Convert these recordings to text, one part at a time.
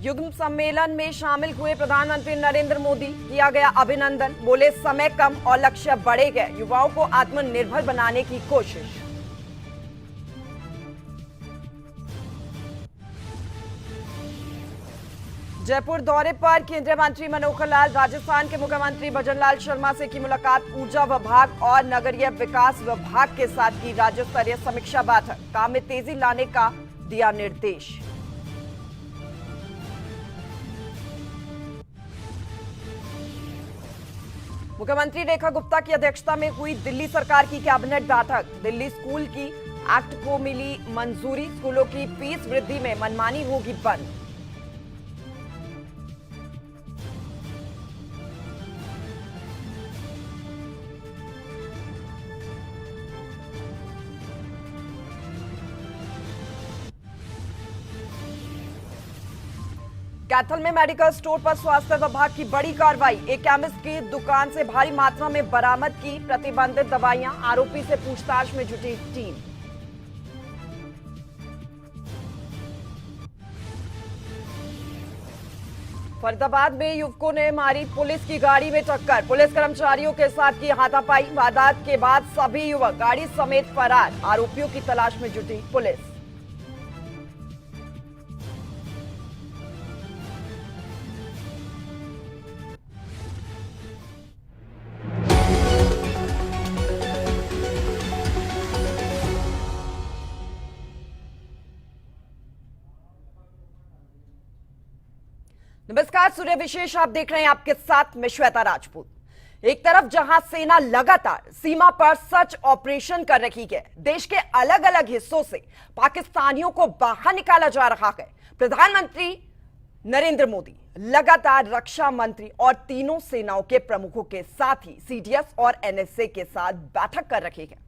युग्म सम्मेलन में शामिल हुए प्रधानमंत्री नरेंद्र मोदी, किया गया अभिनंदन। बोले समय कम और लक्ष्य बड़े गए, युवाओं को आत्मनिर्भर बनाने की कोशिश। जयपुर दौरे पर केंद्रीय मंत्री मनोहर लाल, राजस्थान के मुख्यमंत्री भजनलाल शर्मा से की मुलाकात। ऊर्जा विभाग और नगरीय विकास विभाग के साथ की राज्य स्तरीय समीक्षा बैठक, काम में तेजी लाने का दिया निर्देश। मुख्यमंत्री रेखा गुप्ता की अध्यक्षता में हुई दिल्ली सरकार की कैबिनेट बैठक। दिल्ली स्कूल की एक्ट को मिली मंजूरी, स्कूलों की फीस वृद्धि में मनमानी होगी बंद। कैथल में मेडिकल स्टोर पर स्वास्थ्य विभाग की बड़ी कार्रवाई, एक केमिस्ट की दुकान से भारी मात्रा में बरामद की प्रतिबंधित दवाइयां, आरोपी से पूछताछ में जुटी टीम। फरीदाबाद में युवकों ने मारी पुलिस की गाड़ी में टक्कर, पुलिस कर्मचारियों के साथ की हाथापाई। वारदात के बाद सभी युवक गाड़ी समेत फरार, आरोपियों की तलाश में जुटी पुलिस। नमस्कार, सूर्य विशेष आप देख रहे हैं, आपके साथ मैं श्वेता राजपूत। एक तरफ जहां सेना लगातार सीमा पर सर्च ऑपरेशन कर रही है, देश के अलग अलग हिस्सों से पाकिस्तानियों को बाहर निकाला जा रहा है। प्रधानमंत्री नरेंद्र मोदी लगातार रक्षा मंत्री और तीनों सेनाओं के प्रमुखों के साथ ही सीडीएस और एनएसए के साथ बैठक कर रहे हैं,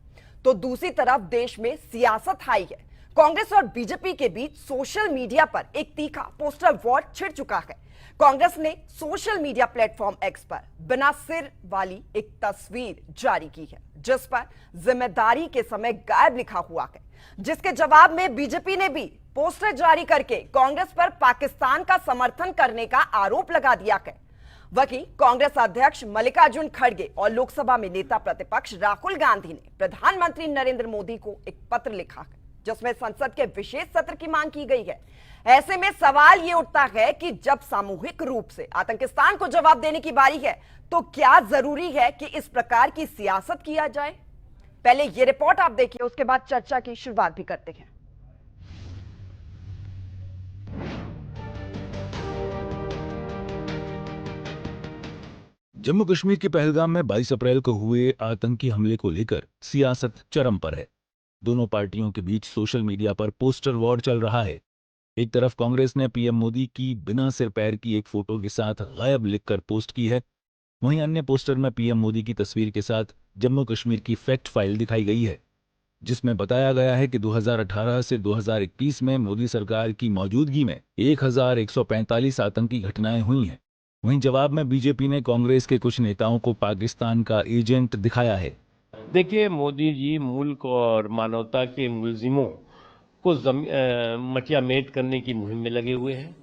तो दूसरी तरफ देश में सियासत हाई है। कांग्रेस और बीजेपी के बीच सोशल मीडिया पर एक तीखा पोस्टर वॉर छिड़ चुका है। कांग्रेस ने सोशल मीडिया प्लेटफॉर्म एक्स पर बिना सिर वाली एक तस्वीर जारी की है, जिस पर जिम्मेदारी के समय गायब लिखा हुआ है, जिसके जवाब में बीजेपी ने भी पोस्टर जारी करके कांग्रेस पर पाकिस्तान का समर्थन करने का आरोप लगा दिया है। वहीं कांग्रेस अध्यक्ष मल्लिकार्जुन खड़गे और लोकसभा में नेता प्रतिपक्ष राहुल गांधी ने प्रधानमंत्री नरेंद्र मोदी को एक पत्र लिखा है, जिसमें संसद के विशेष सत्र की मांग की गई है। ऐसे में सवाल यह उठता है कि जब सामूहिक रूप से आतंकिस्तान को जवाब देने की बारी है, तो क्या जरूरी है कि इस प्रकार की सियासत किया जाए? पहले यह रिपोर्ट आप देखिए, उसके बाद चर्चा की शुरुआत भी करते हैं। जम्मू कश्मीर के पहलगाम में 22 अप्रैल को हुए आतंकी हमले को लेकर सियासत चरम पर है। दोनों पार्टियों के बीच सोशल मीडिया पर पोस्टर वॉर चल रहा है। एक तरफ कांग्रेस ने पीएम मोदी की बिना सिर पैर की एक फोटो के साथ गायब लिखकर पोस्ट की है, वहीं अन्य पोस्टर में पीएम मोदी की तस्वीर के साथ जम्मू कश्मीर की फैक्ट फाइल दिखाई गई है, जिसमें बताया गया है कि 2018 से 2021 में मोदी सरकार की मौजूदगी में 1145 आतंकी घटनाएं हुई हैं। वहीं जवाब में बीजेपी ने कांग्रेस के कुछ नेताओं को पाकिस्तान का एजेंट दिखाया है। देखिए, मोदी जी मुल्क और मानवता के मुलजिमों को मटियामेट करने की मुहिम में लगे हुए हैं,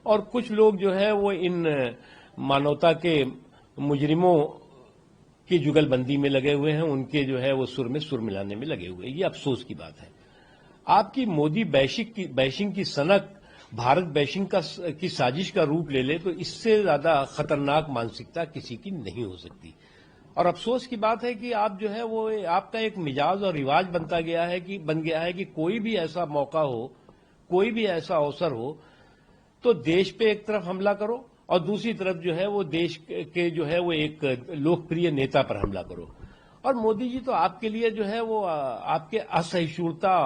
और कुछ लोग जो है वो इन मानवता के मुजरिमों की जुगलबंदी में लगे हुए हैं, उनके जो है वो सुर में सुर मिलाने में लगे हुए हैं। ये अफसोस की बात है। आपकी मोदी बैशिंग की सनक भारत बैशिंग की साजिश का रूप ले ले, तो इससे ज्यादा खतरनाक मानसिकता किसी की नहीं हो सकती। और अफसोस की बात है कि आप जो है वो आपका एक मिजाज और रिवाज बन गया है कि कोई भी ऐसा मौका हो, कोई भी ऐसा अवसर हो, तो देश पे एक तरफ हमला करो और दूसरी तरफ जो है वो देश के जो है वो एक लोकप्रिय नेता पर हमला करो। और मोदी जी तो आपके लिए जो है वो आपके असहिष्णुता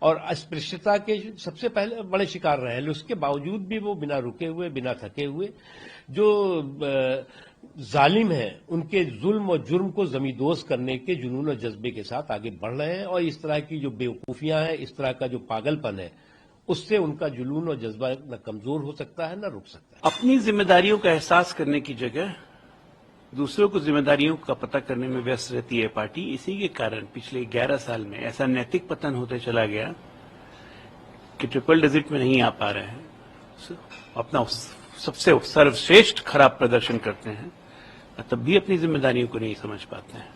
और अस्पृश्यता के सबसे पहले बड़े शिकार रहे हैं। उसके बावजूद भी वो बिना रुके हुए, बिना थके हुए जो जालिम है उनके जुल्म और जुर्म को जमींदोज करने के जुनून और जज्बे के साथ आगे बढ़ रहे हैं। और इस तरह की जो बेवकूफियां हैं, इस तरह का जो पागलपन है, उससे उनका जुनून और जज्बा न कमजोर हो सकता है न रुक सकता है। अपनी जिम्मेदारियों का एहसास करने की जगह दूसरों को जिम्मेदारियों का पता करने में व्यस्त रहती है पार्टी। इसी के कारण पिछले 11 साल में ऐसा नैतिक पतन होते चला गया कि ट्रिपल डिजिट में नहीं आ पा रहे हैं। अपना सबसे सर्वश्रेष्ठ खराब प्रदर्शन करते हैं, तब भी अपनी जिम्मेदारियों को नहीं समझ पाते हैं।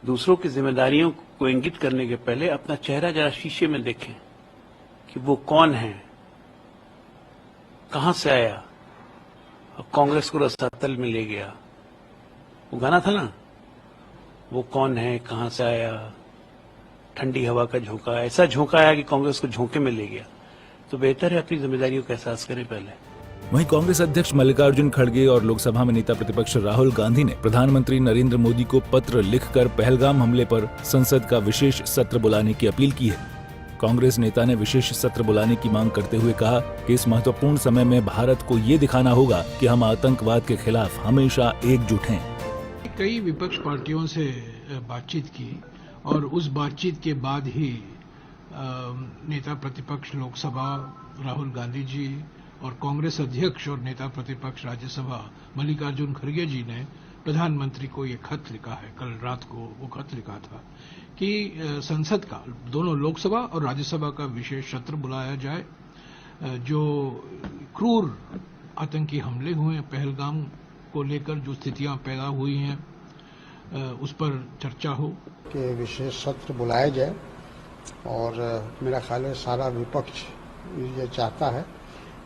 दूसरों की जिम्मेदारियों को इंगित करने के पहले अपना चेहरा जरा शीशे में देखें कि वो कौन है, कहां से आया और कांग्रेस को रसातल में ले गया। वो गाना था ना, वो कौन है, कहां से आया, ठंडी हवा का झोंका, ऐसा झोंका आया कि कांग्रेस को झोंके में ले गया। तो बेहतर है अपनी जिम्मेदारियों का एहसास करें पहले। वहीं कांग्रेस अध्यक्ष मल्लिकार्जुन खड़गे और लोकसभा में नेता प्रतिपक्ष राहुल गांधी ने प्रधानमंत्री नरेंद्र मोदी को पत्र लिखकर पहलगाम हमले पर संसद का विशेष सत्र बुलाने की अपील की है। कांग्रेस नेता ने विशेष सत्र बुलाने की मांग करते हुए कहा कि इस महत्वपूर्ण समय में भारत को ये दिखाना होगा कि हम आतंकवाद के खिलाफ हमेशा एकजुट हैं। कई विपक्ष पार्टियों से बातचीत की और उस बातचीत के बाद ही नेता प्रतिपक्ष लोकसभा राहुल गांधी जी और कांग्रेस अध्यक्ष और नेता प्रतिपक्ष राज्यसभा मल्लिकार्जुन खड़गे जी ने प्रधानमंत्री को ये खत लिखा है। कल रात को वो खत लिखा था कि संसद का, दोनों लोकसभा और राज्यसभा का विशेष सत्र बुलाया जाए। जो क्रूर आतंकी हमले हुए हैं पहलगाम को लेकर, जो स्थितियां पैदा हुई हैं, उस पर चर्चा हो कि विशेष सत्र बुलाया जाए। और मेरा ख्याल है सारा विपक्ष ये चाहता है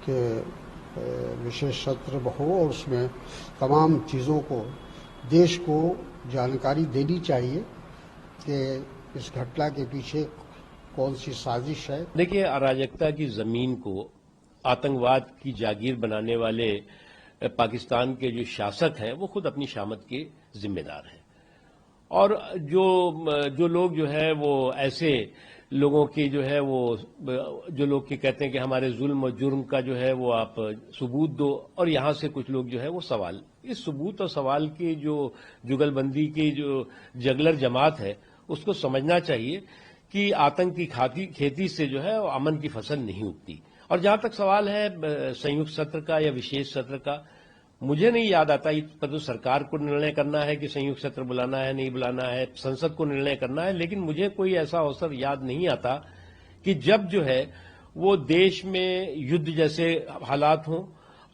कि विशेष सत्र हो और उसमें तमाम चीज़ों को, देश को जानकारी देनी चाहिए कि इस घटना के पीछे कौन सी साजिश है। देखिए, अराजकता की जमीन को आतंकवाद की जागीर बनाने वाले पाकिस्तान के जो शासक हैं वो खुद अपनी शामत के जिम्मेदार हैं। और जो लोग जो है वो ऐसे लोगों की जो है वो, जो लोग की कहते हैं कि हमारे जुल्म और जुर्म का जो है वो आप सबूत दो, और यहां से कुछ लोग जो है वो सवाल, इस सबूत और सवाल की जो जुगलबंदी की जो जगलर जमात है उसको समझना चाहिए कि आतंक की खेती से जो है वो अमन की फसल नहीं उगती। और जहां तक सवाल है संयुक्त सत्र का या विशेष सत्र का, मुझे नहीं याद आता, इस पर तो सरकार को निर्णय करना है कि संयुक्त सत्र बुलाना है नहीं बुलाना है, संसद को निर्णय करना है। लेकिन मुझे कोई ऐसा अवसर याद नहीं आता कि जब जो है वो देश में युद्ध जैसे हालात हों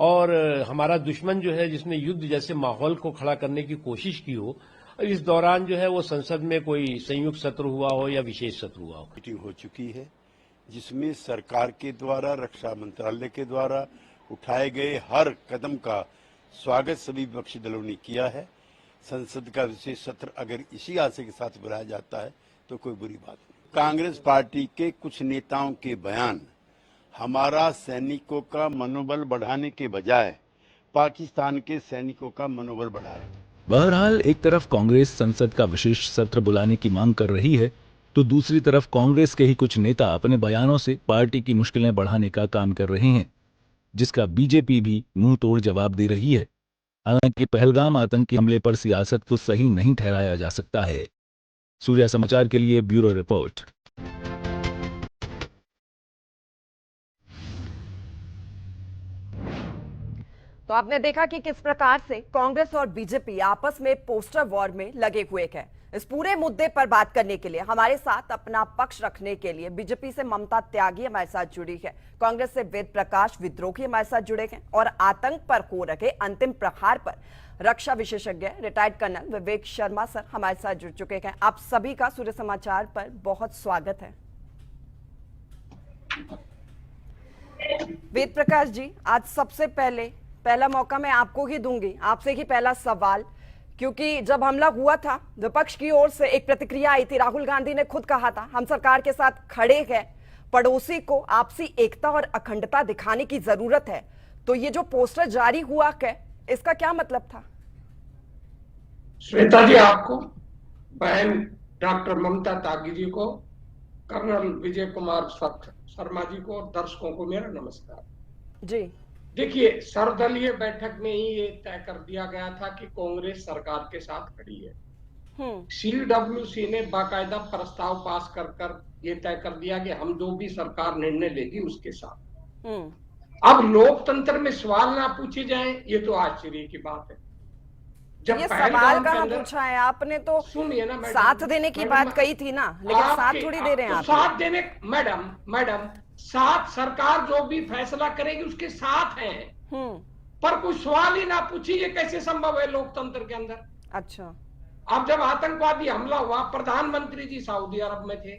और हमारा दुश्मन जो है जिसने युद्ध जैसे माहौल को खड़ा करने की कोशिश की हो, इस दौरान जो है वो संसद में कोई संयुक्त सत्र हुआ हो या विशेष सत्र हुआ हो। मीटिंग हो चुकी है जिसमें सरकार के द्वारा, रक्षा मंत्रालय के द्वारा उठाए गए हर कदम का स्वागत सभी विपक्षी दलों ने किया है। संसद का विशेष सत्र अगर इसी आशय के साथ बुलाया जाता है तो कोई बुरी बात नहीं। कांग्रेस पार्टी के कुछ नेताओं के बयान हमारा सैनिकों का मनोबल बढ़ाने के बजाय पाकिस्तान के सैनिकों का मनोबल बढ़ा रहे। बहरहाल एक तरफ कांग्रेस संसद का विशेष सत्र बुलाने की मांग कर रही है तो दूसरी तरफ कांग्रेस के ही कुछ नेता अपने बयानों से पार्टी की मुश्किलें बढ़ाने का काम कर रहे हैं, जिसका बीजेपी भी मुंह तोड़ जवाब दे रही है। हालांकि पहलगाम आतंकी हमले पर सियासत को सही नहीं ठहराया जा सकता है। सूर्या समाचार के लिए ब्यूरो रिपोर्ट। तो आपने देखा कि किस प्रकार से कांग्रेस और बीजेपी आपस में पोस्टर वॉर में लगे हुए हैं। इस पूरे मुद्दे पर बात करने के लिए हमारे साथ अपना पक्ष रखने के लिए बीजेपी से ममता त्यागी हमारे साथ जुड़ी है, कांग्रेस से वेद प्रकाश विद्रोही हमारे साथ जुड़े हैं और आतंक पर हो रखे अंतिम प्रहार पर रक्षा विशेषज्ञ retired colonel Vivek Sharma sir हमारे साथ जुड़ चुके हैं। आप सभी का सूर्य समाचार पर बहुत स्वागत है। वेद प्रकाश जी, आज सबसे पहला मौका मैं आपको ही दूंगी, आपसे ही पहला सवाल, क्योंकि जब हमला हुआ था विपक्ष की ओर से एक प्रतिक्रिया आई थी। राहुल गांधी ने खुद कहा था हम सरकार के साथ खड़े हैं, पड़ोसी को आपसी एकता और अखंडता दिखाने की जरूरत है। तो ये जो पोस्टर जारी हुआ है इसका क्या मतलब था? श्वेता जी, आपको, बहन डॉक्टर ममता त्यागी जी को, कर्नल विजय कुमार शर्मा जी को और दर्शकों को मेरा नमस्कार जी। देखिए, सर्वदलीय बैठक में ही ये तय कर दिया गया था कि कांग्रेस सरकार के साथ खड़ी है। CWC ने बाकायदा प्रस्ताव पास कर ये तय कर दिया कि हम जो भी सरकार निर्णय लेगी उसके साथ। अब लोकतंत्र में सवाल ना पूछे जाएं, ये तो आश्चर्य की बात है। जब ये सवाल कहाँ पूछा है आपने? तो सुनिए ना, साथ देने की बात कही थी ना, लेकिन साथ थोड़ी दे रहे हैं आप। साथ देने, मैडम साथ सरकार जो भी फैसला करेगी उसके साथ हैं, पर कुछ सवाल ही ना पूछी, ये कैसे संभव है लोकतंत्र के अंदर? अच्छा, अब जब आतंकवादी हमला हुआ, प्रधानमंत्री जी सऊदी अरब में थे,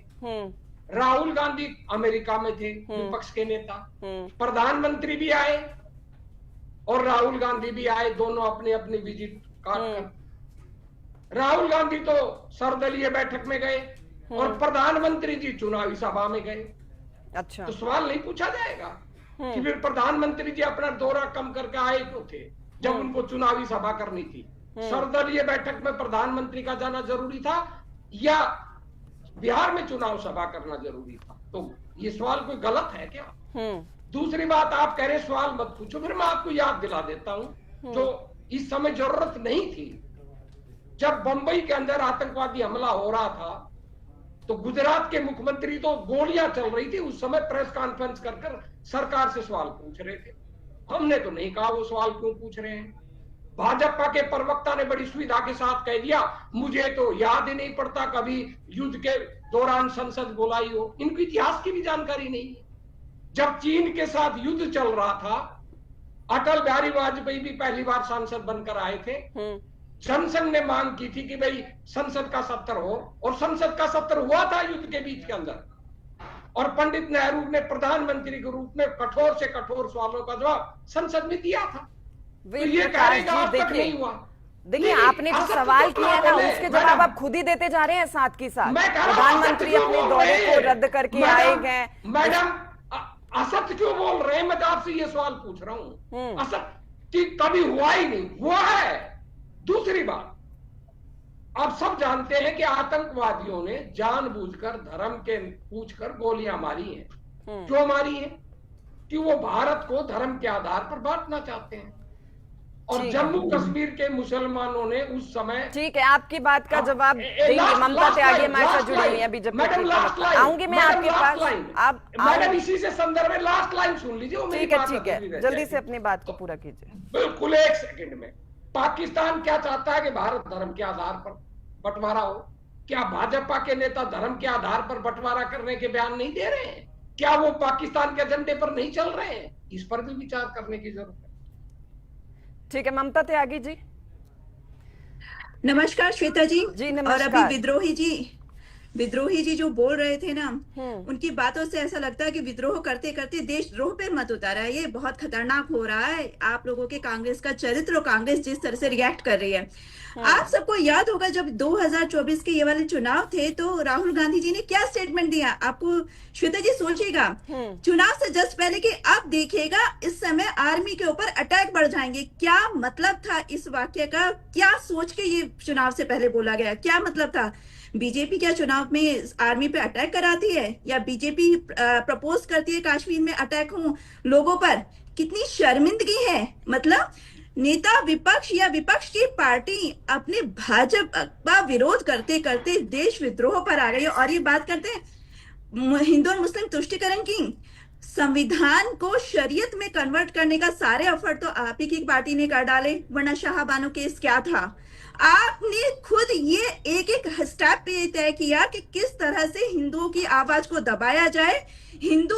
राहुल गांधी अमेरिका में थे, विपक्ष के नेता, प्रधानमंत्री भी आए और राहुल गांधी भी आए, दोनों अपनी अपनी विजिट काट कर। राहुल गांधी तो सर्वदलीय बैठक में गए और प्रधानमंत्री जी चुनावी सभा में गए। अच्छा, तो सवाल नहीं पूछा जाएगा कि फिर प्रधानमंत्री जी अपना दौरा कम करके आए क्यों थे जब उनको चुनावी सभा करनी थी? सर्वदलीय बैठक में प्रधानमंत्री का जाना जरूरी था या बिहार में चुनाव सभा करना जरूरी था? तो ये सवाल कोई गलत है क्या? दूसरी बात, आप कह रहे सवाल मत पूछो, फिर मैं आपको याद दिला देता हूं जो इस समय जरूरत नहीं थी। जब बंबई के अंदर आतंकवादी हमला हो रहा था तो गुजरात के मुख्यमंत्री तो गोलियां चल रही थी उस समय, प्रेस कॉन्फ्रेंस कर सरकार से सवाल पूछ रहे थे। हमने तो नहीं कहा वो सवाल क्यों पूछ रहे हैं। भाजपा के प्रवक्ता ने बड़ी सुविधा के साथ कह दिया, मुझे तो याद ही नहीं पड़ता कभी युद्ध के दौरान संसद बुलाई हो। इनको इतिहास की भी जानकारी नहीं है। जब चीन के साथ युद्ध चल रहा था, अटल बिहारी वाजपेयी भी पहली बार सांसद बनकर आए थे। जनसंघ ने मांग की थी कि भाई संसद का सत्र हो, और संसद का सत्र हुआ था युद्ध के बीच के अंदर, और पंडित नेहरू ने प्रधानमंत्री के रूप में कठोर से कठोर सवालों का जवाब संसद में दिया था। तो ये कह रहे आज तक नहीं हुआ। देखिए, आपने जो सवाल किया था उसके जवाब आप खुद ही देते जा रहे हैं साथ के साथ। प्रधानमंत्री अपने दौरे को रद्द करके आए गए। मैडम, असत्य क्यों बोल रहे हैं? मैं तो आपसे ये सवाल पूछ रहा हूं। असत्य कि कभी हुआ ही नहीं, हुआ है। दूसरी बात, अब सब जानते हैं कि आतंकवादियों ने जानबूझकर धर्म के पूछकर गोलियां मारी हैं। क्यों मारी हैं? कि वो भारत को धर्म के आधार पर बांटना चाहते हैं, और जम्मू कश्मीर के मुसलमानों ने उस समय। ठीक है, आपकी बात का जवाब देंगे। ममता त्यागी हमारे साथ जुड़ी हुई है बीजेपी। आऊंगी मैं आपके पास। आप मैडम इसी से संदर्भ में लास्ट लाइन सुन लीजिए। ठीक है, जल्दी से अपनी बात को पूरा कीजिए। बिल्कुल, एक सेकंड में। पाकिस्तान क्या चाहता है कि भारत धर्म के आधार पर बंटवारा हो? क्या भाजपा के नेता धर्म के आधार पर बंटवारा करने के बयान नहीं दे रहे हैं? क्या वो पाकिस्तान के एजेंडे पर नहीं चल रहे हैं? इस पर भी विचार करने की जरूरत है। ठीक है, ममता त्यागी जी। नमस्कार श्वेता जी। जी नमस्कार। और अभी विद्रोही जी जो बोल रहे थे ना, उनकी बातों से ऐसा लगता है कि विद्रोह करते करते देशद्रोह पे मत उतारा है। ये बहुत खतरनाक हो रहा है आप लोगों के कांग्रेस का चरित्र, और कांग्रेस जिस तरह से रिएक्ट कर रही है। आप सबको याद होगा जब 2024 के ये वाले चुनाव थे तो राहुल गांधी जी ने क्या स्टेटमेंट दिया आपको? श्वेता जी सोचिएगा, चुनाव से जस्ट पहले कि अब देखिएगा इस समय आर्मी के ऊपर अटैक बढ़ जाएंगे। क्या मतलब था इस वाक्य का? क्या सोच के ये चुनाव से पहले बोला गया? क्या मतलब था? बीजेपी क्या चुनाव में आर्मी पे अटैक कराती है, या बीजेपी प्रपोज करती है कश्मीर में अटैक हो लोगों पर? कितनी शर्मिंदगी है। मतलब नेता विपक्ष या विपक्ष की पार्टी अपने भाजपा विरोध करते करते देश विद्रोह पर आ गई। और ये बात करते हैं हिंदू और मुस्लिम तुष्टिकरण की। संविधान को शरीयत में कन्वर्ट करने का सारे एफर्ट तो आप ही की पार्टी ने कर डाले, वरना शाहबानो केस क्या था? आपने खुद ये एक एक स्टेप पे तय किया कि किस तरह से हिंदुओं की आवाज को दबाया जाए, हिंदू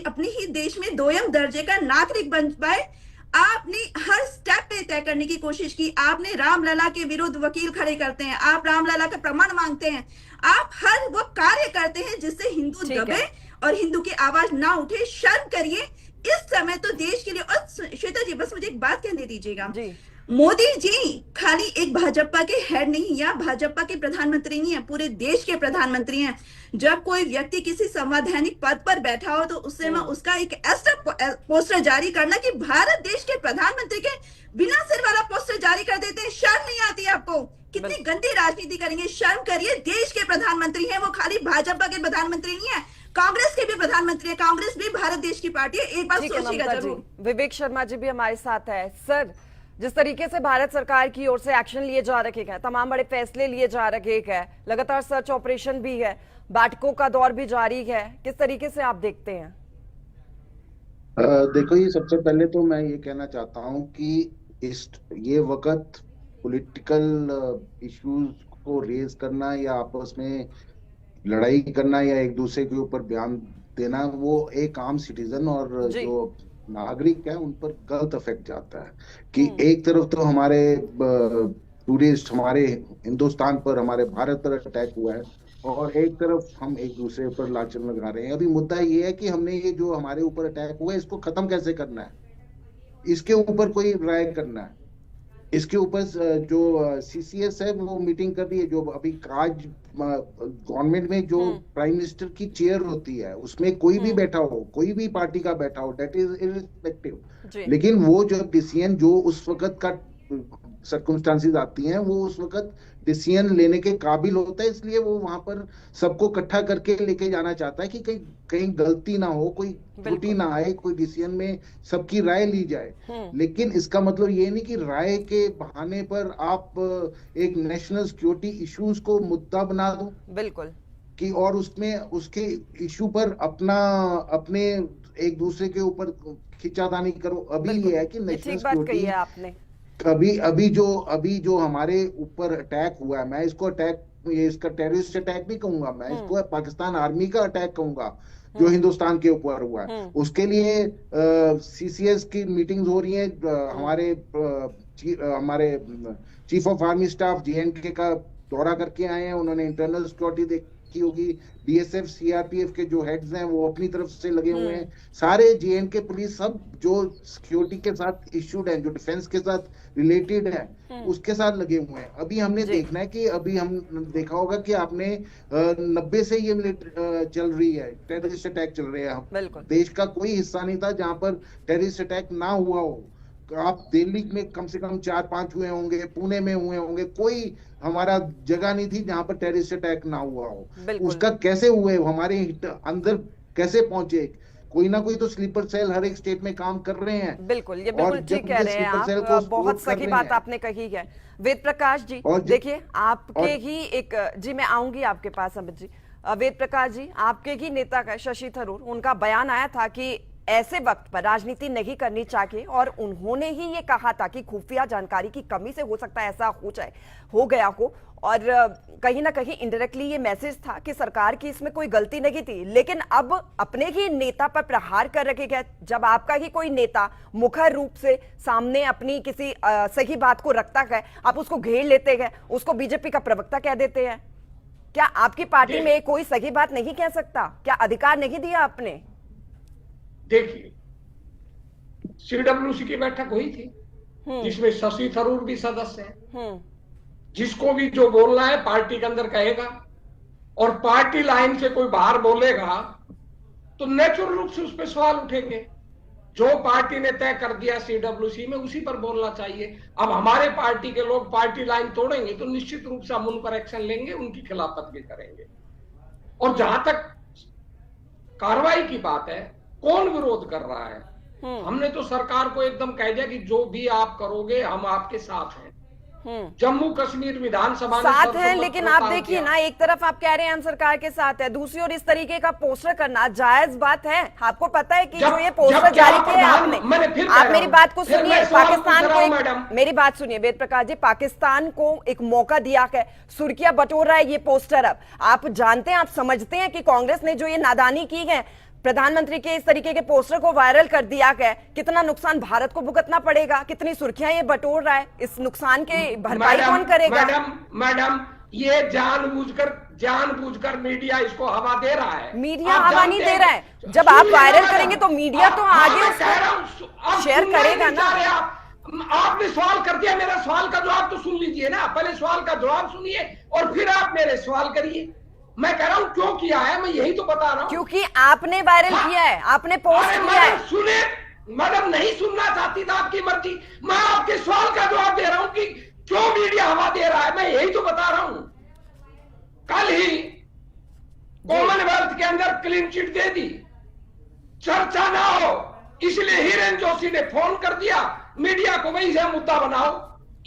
अपने ही देश में दोयम दर्जे का नागरिक बन पाए। आपने हर स्टेप पे तय करने की कोशिश की। आपने रामलला के विरुद्ध वकील खड़े करते हैं, आप रामलला का प्रमाण मांगते हैं, आप हर वो कार्य करते हैं जिससे हिंदू दबे और हिंदू की आवाज ना उठे। शर्म करिए इस समय तो देश के लिए। और श्वेता जी बस मुझे एक बात कहने दीजिएगा, मोदी जी खाली एक भाजपा के हेड नहीं या भाजपा के प्रधानमंत्री नहीं है, पूरे देश के प्रधानमंत्री हैं। जब कोई व्यक्ति किसी संवैधानिक पद पर बैठा हो तो उससे में उसका एक ऐसा पोस्टर जारी करना कि भारत देश के प्रधानमंत्री के बिना सिर वाला पोस्टर जारी कर देते हैं। शर्म नहीं आती आपको? कितनी गंदी राजनीति करेंगे। शर्म करिए, देश के प्रधानमंत्री हैं वो, खाली भाजपा के प्रधानमंत्री नहीं है, कांग्रेस के भी प्रधानमंत्री है। कांग्रेस भी भारत देश की पार्टी है, एक बात सोचिएगा जरूर। विवेक शर्मा जी भी हमारे साथ है। सर, जिस तरीके से भारत सरकार की ओर से एक्शन लिए जा रहे हैं, तमाम बड़े फैसले लिए जा रहे हैं, लगातार सर्च ऑपरेशन भी है, बैठकों का दौर भी जारी है, किस तरीके से आप देखते हैं? देखो, ये सबसे पहले तो मैं ये कहना चाहता हूं कि ये वक्त पॉलिटिकल इश्यूज को रेज करना या आपस में लड़ाई करना या एक दूसरे के ऊपर बयान देना वो एक आम सिटीजन और जो नागरिक है उन पर गलत इफेक्ट जाता है कि एक तरफ तो हमारे टूरिस्ट हमारे हिंदुस्तान पर हमारे भारत पर अटैक हुआ है और एक तरफ हम एक दूसरे पर लांछन लगा रहे हैं। अभी मुद्दा ये है कि हमने ये जो हमारे ऊपर अटैक हुआ है इसको खत्म कैसे करना है, इसके ऊपर कोई राय करना है। इसके ऊपर जो सीसीएस है वो मीटिंग कर रही है। जो अभी आज गवर्नमेंट में जो प्राइम मिनिस्टर की चेयर होती है उसमें कोई भी बैठा हो, कोई भी पार्टी का बैठा हो, दैट इज इररिस्पेक्टिव, लेकिन वो जो डिसीजन जो उस वक्त का सर्कमस्टांसेस आती हैं वो उस वक्त डिसीजन लेने के काबिल होता है, इसलिए वो वहां पर सबको इकट्ठा करके लेके जाना चाहता है कि कहीं कहीं गलती ना हो, कोई त्रुटि ना आए, कोई डिसीजन में सबकी राय ली जाए। लेकिन इसका मतलब ये नहीं कि राय के बहाने पर आप एक नेशनल सिक्योरिटी इश्यूज को मुद्दा बना दो, बिल्कुल, कि और उसमें उसके इशू पर अपने एक दूसरे के ऊपर खिंचातानी करो। अभी ये है कि नेशनल सिक्योरिटी अभी जो हमारे ऊपर अटैक हुआ है, मैं इसको इसका टेररिस्ट अटैक नहीं कहूंगा, मैं इसको पाकिस्तान आर्मी का अटैक कहूंगा जो हिंदुस्तान के ऊपर हुआ है। उसके लिए सीसीएस की मीटिंग्स हो रही हैं। हमारे chief of army staff JNK का दौरा करके आए हैं, उन्होंने इंटरनल सिक्योरिटी देखी होगी। BSF CRPF के जो हेड्स हैं वो अपनी तरफ से लगे हुए हैं, सारे JNK पुलिस सब जो सिक्योरिटी के साथ इश्यूड है, जो डिफेंस के साथ रिलेटेड है उसके साथ लगे हुए हैं। अभी हमने देखना है कि अभी हम देखा होगा कि आपने 90 से ये चल रही है, टेररिस्ट अटैक चल रहे हैं। देश का कोई हिस्सा नहीं था जहां पर टेररिस्ट अटैक ना हुआ हो। आप दिल्ली में कम से कम 4-5 हुए होंगे, पुणे में हुए होंगे, कोई हमारा जगह नहीं थी जहां पर टेररिस्ट अटैक ना हुआ हो। उसका कैसे हुए, हमारे अंदर कैसे पहुंचे? कोई ना कोई तो स्लीपर सेल हर एक स्टेट में काम कर रहे हैं। बिल्कुल, ये बिल्कुल ठीक कह रहे हैं आप, बहुत सही बात आपने कही है। वेद प्रकाश जी, देखिए आपके ही एक जी मैं आऊंगी आपके पास अमित जी। वेद प्रकाश जी, आपके ही नेता का शशि थरूर, उनका बयान आया था कि ऐसे वक्त पर राजनीति नहीं करनी चाहिए और उन्होंने ही ये कहा था कि खुफिया जानकारी की कमी से हो सकता है ऐसा हो गया हो, और कहीं ना कहीं इनडायरेक्टली ये मैसेज था कि सरकार की इसमें कोई गलती नहीं थी। लेकिन अब अपने ही नेता पर प्रहार कर रखे गए। जब आपका ही कोई नेता मुखर रूप से सामने अपनी किसी सही बात को रखता है, आप उसको घेर लेते हैं, उसको बीजेपी का प्रवक्ता कह देते हैं। क्या आपकी पार्टी में कोई सही बात नहीं कह सकता? क्या अधिकार नहीं दिया आपने? देखिए, CWC की बैठक हुई थी जिसमें शशि थरूर भी सदस्य हैं। जिसको भी जो बोलना है पार्टी के अंदर कहेगा, और पार्टी लाइन से कोई बाहर बोलेगा तो नेचुरल रूप से उस पर सवाल उठेंगे। जो पार्टी ने तय कर दिया CWC में उसी पर बोलना चाहिए। अब हमारे पार्टी के लोग पार्टी लाइन तोड़ेंगे तो निश्चित रूप से हम उन पर एक्शन लेंगे, उनकी खिलाफत करेंगे। और जहां तक कार्रवाई की बात है, कौन विरोध कर रहा है? हमने तो सरकार को एकदम कह दिया कि जो भी आप करोगे हम आपके साथ हैं। जम्मू कश्मीर विधानसभा साथ है, लेकिन आप देखिए ना, एक तरफ आप कह रहे हैं हम सरकार के साथ है, दूसरी ओर इस तरीके का पोस्टर करना जायज बात है? आपको पता है कि जो ये पोस्टर जारी किया आपने, आप मेरी बात को सुनिए, पाकिस्तान को मेरी बात सुनिए वेद प्रकाश जी, पाकिस्तान को एक मौका दिया है, सुर्खियां बटोर रहा है ये पोस्टर। अब आप जानते हैं, आप समझते हैं कि कांग्रेस ने जो ये नादानी की है, प्रधानमंत्री के इस तरीके के पोस्टर को वायरल कर दिया गया, कितना नुकसान भारत को भुगतना पड़ेगा, कितनी सुर्खियां ये बटोर रहा है, इस नुकसान के भरपाई कौन करेगा? मैडम ये जानबूझकर मीडिया इसको हवा दे रहा है। मीडिया हवा नहीं दे रहा है। जब आप वायरल करेंगे तो मीडिया तो आगे उसको शेयर करेगा ना। आपने सवाल कर दिया, मेरा सवाल का जवाब तो सुन लीजिए ना। पहले सवाल का जवाब सुनिए और फिर आप मेरे सवाल करिए। मैं कह रहा हूं क्यों किया है, मैं यही तो बता रहा हूं। क्योंकि आपने वायरल किया है, आपने पोस्ट किया है। सुने मैडम, नहीं सुनना चाहती था, आपकी मर्जी। मैं आपके सवाल का जवाब दे रहा हूं कि क्यों मीडिया हवा दे रहा है, मैं यही तो बता रहा हूं। कल ही कॉमनवेल्थ के अंदर क्लीन चिट दे दी, चर्चा ना हो इसलिए हिरेन जोशी ने फोन कर दिया मीडिया को, वहीं से मुद्दा बनाओ।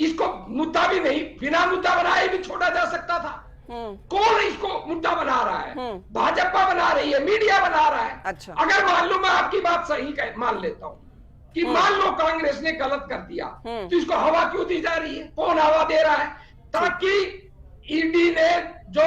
इसको मुद्दा भी नहीं, बिना मुद्दा बनाए भी छोड़ा जा सकता था। कौन इसको मुद्दा बना रहा है? भाजपा बना रही है, मीडिया बना रहा है। अच्छा। अगर मान लो, मैं आपकी बात सही मान लेता हूं कि मान लो कांग्रेस ने गलत कर दिया, तो इसको हवा क्यों दी जा रही है? कौन हवा दे रहा है? ताकि ईडी ने जो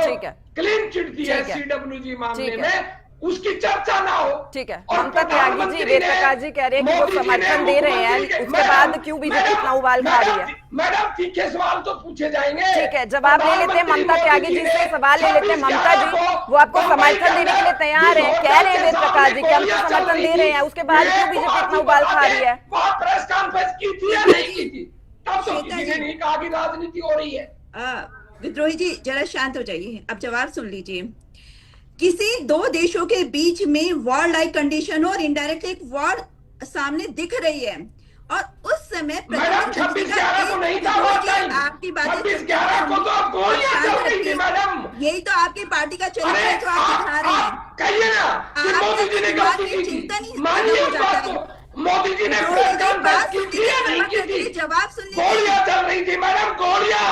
क्लीन चिट दी है CWC मामले में, उसकी चर्चा ना हो। ठीक है, ममता त्यागी जी, वेद प्रकाश जी कह रहे हैं कि वो समर्थन दे रहे हैं, उसके बाद क्यों बीजेपी इतना उबाल खा रही है? मैडम तीखे सवाल तो पूछे जाएंगे। ठीक है, जवाब ले लेते हैं ममता त्यागी जी से, सवाल ले लेते हैं। ममता जी, वो आपको समर्थन देने के लिए तैयार है, कह रहे हैं वेद प्रकाश जी कि हम तो समर्थन दे रहे हैं, उसके बाद क्यों बीजेपी इतना उबाल खा रही है? वहाँ प्रेस कॉन्फ्रेंस की थी या नहीं की थी? तब तो किसी ने नहीं कहा कि राजनीति हो रही है। विद्रोही जी जरा शांत हो जाइए, अब जवाब सुन लीजिए। किसी दो देशों के बीच में वॉर लाइक कंडीशन और इनडायरेक्ट एक वॉर सामने दिख रही है, और उस समय मैडम 26/11 को नहीं था वो टाइम, आपकी बातें 26/11 को तो आप गोलियां चल रही थी मैडम। यही तो आपकी पार्टी का चरित्र है जो आप दिखा रहे हैं। कहिए ना कि मोदी जी ने गलती की थी, मानिए इस बात को। मोदी जी ने प्रेस कॉन्फ्रेंस की थी या नहीं की थी? जवाब सुन लीजिए। गोलियां चल रही थी मैडम, गोलियां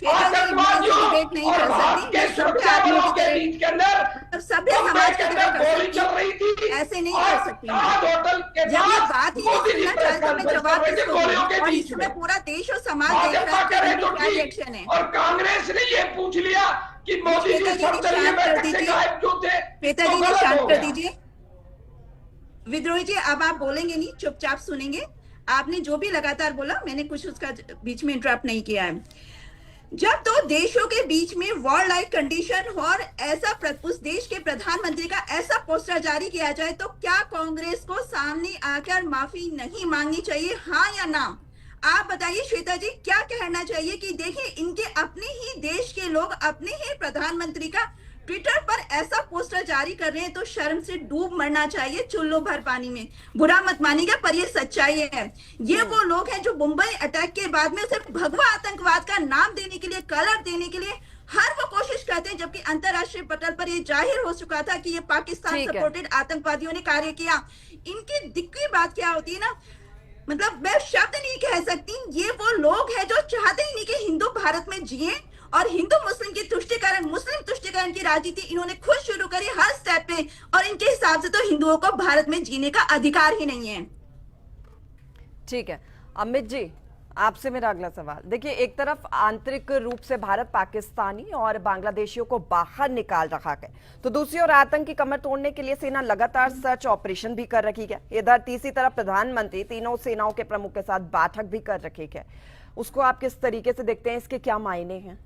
आतंकवादियों और भारत के सुरक्षा बलों के बीच के अंदर, सभ्य समाज के अंदर गोली चल रही थी। ऐसे नहीं कर सकती। होटल के जब ये बात ही मोदी जी सुनना प्रेस चाहते मैं कॉन्फ्रेंस जवाब कर रहे थे किसको गोलियों के दूं? और बीच इसमें में पूरा देश और समाज देख रहा भाजपा कह है रहे कि तो क्या ठीक, रिएक्शन है। और कांग्रेस ने ये पूछ लिया कि मोदी जी सर्वदलीय बैठक से गायब क्यों थे? श्वेता जी ने शांत कर दीजिए। विद्रोही जी अब आप बोलेंगे नहीं, चुपचाप सुनेंगे। आपने जो भी लगातार बोला मैंने कुछ उसका बीच में इंटरप्ट नहीं किया है। जब दो देशों के बीच में वॉर लाइक कंडीशन और ऐसा उस देश के प्रधानमंत्री का ऐसा पोस्टर जारी किया जाए तो क्या कांग्रेस को सामने आकर माफी नहीं मांगनी चाहिए, हाँ या ना? आप बताइए श्वेता जी, क्या कहना चाहिए कि देखिए इनके अपने ही देश के लोग अपने ही प्रधानमंत्री का ट्विटर पर ऐसा पोस्टर जारी कर रहे हैं तो शर्म से डूब मरना चाहिए चुल्लू भर पानी में। बुरा मत मानिएगा पर ये सच्चाई है। ये वो लोग हैं जो मुंबई अटैक के बाद में उसे भगवा आतंकवाद का नाम देने के लिए, कलर देने के लिए हर वो कोशिश करते हैं, जबकि अंतरराष्ट्रीय पटल पर ये जाहिर हो चुका था कि ये पाकिस्तान सपोर्टेड आतंकवादियों ने कार्य किया। इनकी दिक्कत बात क्या होती है ना, मतलब मैं शब्द नहीं कह सकती, ये वो लोग हैं जो चाहते ही नहीं कि हिंदू भारत में जिए, और हिंदू मुस्लिम की तुष्टिकरण, मुस्लिम तुष्टिकरण की राजनीति इन्होंने खुद शुरू करी हर स्टेप पे, और इनके हिसाब से तो हिंदुओं को भारत में जीने का अधिकार ही नहीं है। ठीक है अमित जी, आपसे मेरा अगला सवाल। देखिए, एक तरफ आंतरिक रूप से भारत पाकिस्तानी और बांग्लादेशियों को बाहर निकाल रहा है, तो दूसरी ओर आतंक की कमर तोड़ने के लिए सेना लगातार सर्च ऑपरेशन भी कर रही है। इधर तीसरी तरफ प्रधानमंत्री तीनों सेनाओं के प्रमुख के साथ बैठक भी कर रही है। उसको आप किस तरीके से देखते हैं? इसके क्या मायने हैं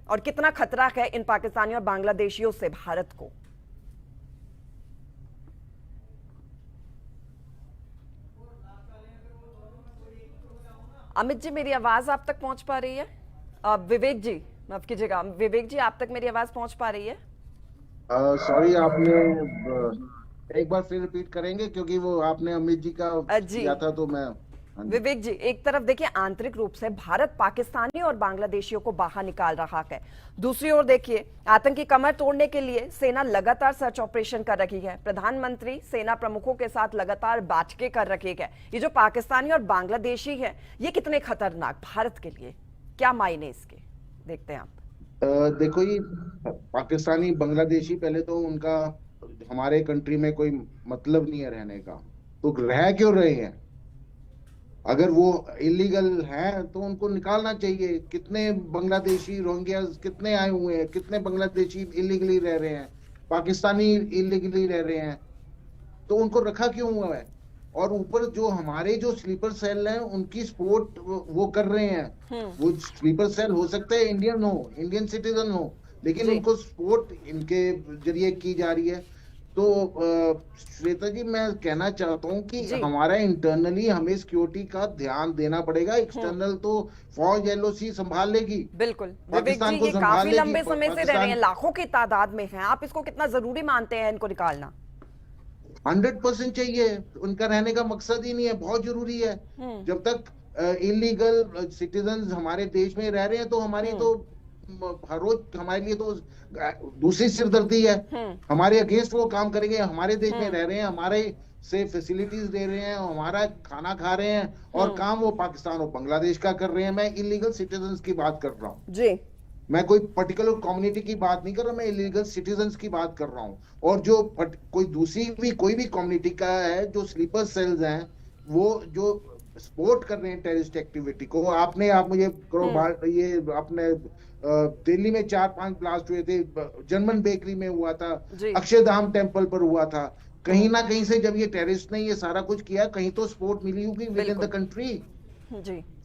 और कितना खतरा है इन पाकिस्तानियों और बांग्लादेशियों से भारत को? अमित जी, मेरी आवाज आप तक पहुंच पा रही है? विवेक जी, माफ कीजिएगा, विवेक जी आप तक मेरी आवाज पहुंच पा रही है? सॉरी, आपने एक बार फिर रिपीट करेंगे क्योंकि वो आपने अमित जी का किया था तो मैं। विवेक जी, एक तरफ देखिए आंतरिक रूप से भारत पाकिस्तानी और बांग्लादेशियों को बाहर निकाल रहा है, दूसरी ओर देखिए आतंकी कमर तोड़ने के लिए सेना लगातार सर्च ऑपरेशन कर रही है। प्रधानमंत्री सेना प्रमुखों के साथ लगातार बैठकें कर रही है। ये जो पाकिस्तानी और बांग्लादेशी है, ये कितने खतरनाक भारत के लिए, क्या मायने इसके देखते हैं आप? देखो, ये पाकिस्तानी बांग्लादेशी, पहले तो उनका हमारे कंट्री में कोई मतलब नहीं है रहने का, तो रह क्यों रहे हैं? अगर वो इलीगल हैं तो उनको निकालना चाहिए। कितने बांग्लादेशी रोहिंग्या कितने आए हुए हैं, कितने बांग्लादेशी इलीगली रह रहे हैं, पाकिस्तानी इलीगली रह रहे हैं, तो उनको रखा क्यों हुआ है? और ऊपर जो हमारे जो स्लीपर सेल हैं उनकी सपोर्ट वो कर रहे हैं। वो स्लीपर सेल हो सकता है इंडियन हो, इंडियन सिटीजन हो, लेकिन उनको सपोर्ट इनके जरिए की जा रही है। तो श्वेता जी, मैं कहना चाहता हूँ कि हमारा इंटरनली हमें सिक्योरिटी का ध्यान देना पड़ेगा। एक्सटर्नल तो फौज एलओसी संभाल लेगी। बिल्कुल पाकिस्तान को काफी लंबे समय से रह रहे हैं, लाखों की तादाद में हैं। आप इसको कितना जरूरी मानते हैं इनको निकालना? 100% चाहिए, उनका रहने का मकसद ही नहीं है, बहुत जरूरी है। जब तक इलीगल सिटीजन हमारे देश में रह रहे हैं तो हमारी तो हर रोज हमारे लिए तो दूसरी सिरदर्दी है। हमारे अगेंस्ट वो काम करेंगे, हमारे देश में रह रहे हैं, हमारे से फैसिलिटीज दे रहे हैं, हमारा खाना खा रहे हैं, और काम वो पाकिस्तान और बांग्लादेश का कर रहे हैं। मैं इलीगल सिटीजन की बात कर रहा हूँ जी, मैं कोई पर्टिकुलर कम्युनिटी की बात नहीं कर रहा, मैं इलीगल सिटीजन्स की बात कर रहा हूँ। और जो कोई दूसरी भी कोई भी कम्युनिटी का है, जो स्लीपर सेल्स हैं, वो जो सपोर्ट कर रहे हैं टेररिस्ट एक्टिविटी को, आप मुझे ये आपने दिल्ली में 4-5 ब्लास्ट हुए थे, जर्मन बेकरी में हुआ था, अक्षरधाम टेम्पल पर हुआ था। कहीं ना कहीं से जब ये टेररिस्ट ने ये सारा कुछ किया, कहीं तो सपोर्ट मिली होगी विद इन द कंट्री।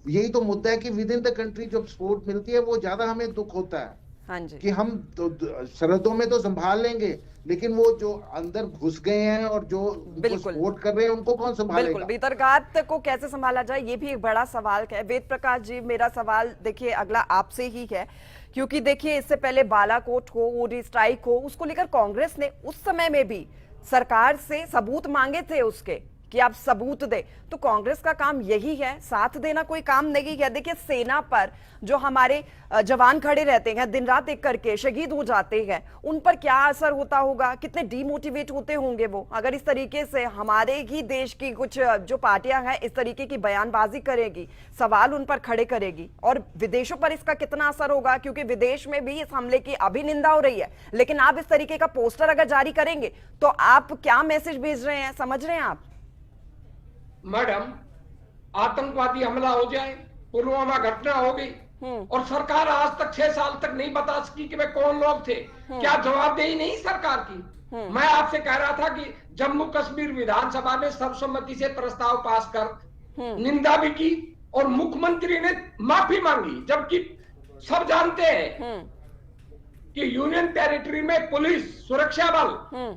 यही तो मुद्दा है कि विद इन द कंट्री जब सपोर्ट मिलती है वो ज्यादा हमें दुख होता है। हाँ जी। कि हम तो सरहदों में तो संभाल लेंगे, लेकिन वो जो अंदर घुस गए हैं और जो सपोर्ट कर रहे हैं उनको कौन संभालेगा? बिल्कुल, भीतरघात को कैसे संभाला जाए ये भी एक बड़ा सवाल है। वेद प्रकाश जी, मेरा सवाल देखिए अगला आपसे ही है, क्योंकि देखिए इससे पहले बालाकोट हो, उरी स्ट्राइक हो, उसको लेकर कांग्रेस ने उस समय में भी सरकार से सबूत मांगे थे उसके कि आप सबूत दे। तो कांग्रेस का काम यही है, साथ देना कोई काम नहीं है। देखिए सेना पर जो हमारे जवान खड़े रहते हैं दिन रात एक करके, शहीद हो जाते हैं, उन पर क्या असर होता होगा, कितने डीमोटिवेट होते होंगे वो, अगर इस तरीके से हमारे ही देश की कुछ जो पार्टियां हैं इस तरीके की बयानबाजी करेगी, सवाल उन पर खड़े करेगी, और विदेशों पर इसका कितना असर होगा, क्योंकि विदेश में भी इस हमले की अभी निंदा हो रही है। लेकिन आप इस तरीके का पोस्टर अगर जारी करेंगे तो आप क्या मैसेज भेज रहे हैं, समझ रहे हैं आप? मैडम, आतंकवादी हमला हो जाए, पुलवामा घटना हो गई और सरकार आज तक 6 साल तक नहीं बता सकी कि वे कौन लोग थे, क्या जवाबदेही नहीं सरकार की? मैं आपसे कह रहा था कि जम्मू कश्मीर विधानसभा ने सर्वसम्मति से प्रस्ताव पास कर निंदा भी की और मुख्यमंत्री ने माफी मांगी, जबकि सब जानते हैं कि यूनियन टेरिटरी में पुलिस सुरक्षा बल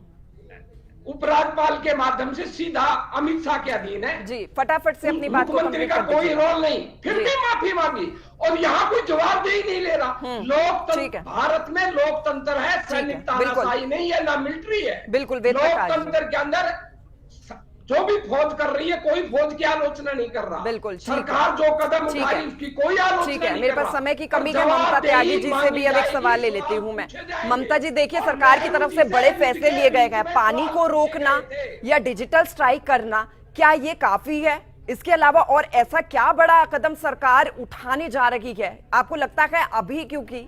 उपराज्यपाल के माध्यम से सीधा अमित शाह के अधीन है जी। फटाफट से अपनी बात को मुख्यमंत्री का कोई रोल नहीं, फिर भी माफी मांगी और यहाँ कोई जवाबदेही नहीं ले रहा। लोकतंत्र, भारत में लोकतंत्र है, सैनिक तानाशाही नहीं है, ना मिलिट्री है। बिल्कुल, लोकतंत्र के अंदर जो भी फौज कर रही है, कोई फौज की आलोचना नहीं कर रहा। बिल्कुल, सरकार जो कदम उठाई उसकी कोई आलोचना नहीं कर रहा। मेरे पास समय की कमी है, ममता त्यागी जी से भी अब एक सवाल ले लेती हूँ मैं। ममता जी, देखिए सरकार की तरफ से बड़े फैसले लिए गए हैं, पानी को रोकना या डिजिटल स्ट्राइक करना, क्या ये काफी है? इसके अलावा और ऐसा क्या बड़ा कदम सरकार उठाने जा रही है आपको लगता है अभी? क्योंकि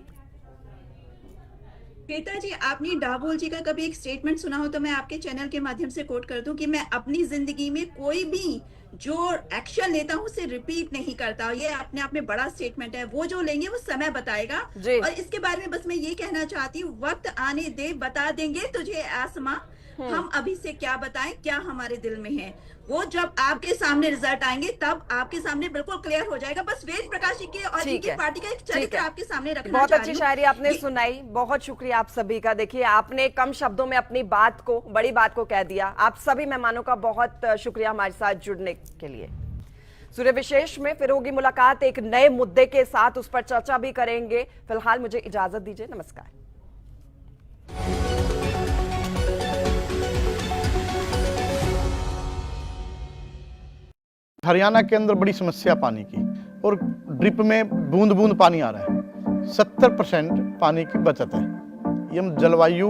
श्वेता जी, आपने डाबोल जी का कभी एक स्टेटमेंट सुना हो तो मैं आपके चैनल के माध्यम से कोट कर दूं कि मैं अपनी जिंदगी में कोई भी जो एक्शन लेता हूं उसे रिपीट नहीं करता। ये अपने आप में बड़ा स्टेटमेंट है, वो जो लेंगे वो समय बताएगा। और इसके बारे में बस मैं ये कहना चाहती हूँ, वक्त आने दे, बता देंगे तुझे आसमां, हम अभी से क्या बताएं क्या हमारे दिल में है। वो जब आपके सामने रिजल्ट आएंगे तब आपके सामने बिल्कुल क्लियर हो जाएगा। बस वेद प्रकाश जी के और इनकी पार्टी का एक चरित्र आपके सामने रखना। बहुत अच्छी शायरी आपने सुनाई, बहुत शुक्रिया आप सभी का। देखिए आपने कम शब्दों में अपनी बात को, बड़ी बात को कह दिया। आप सभी मेहमानों का बहुत शुक्रिया हमारे साथ जुड़ने के लिए। सूर्य विशेष में फिर होगी मुलाकात एक नए मुद्दे के साथ, उस पर चर्चा भी करेंगे। फिलहाल मुझे इजाजत दीजिए, नमस्कार। हरियाणा के अंदर बड़ी समस्या पानी की, और ड्रिप में बूंद बूंद पानी आ रहा है। 70% पानी की बचत है। ये हम जलवायु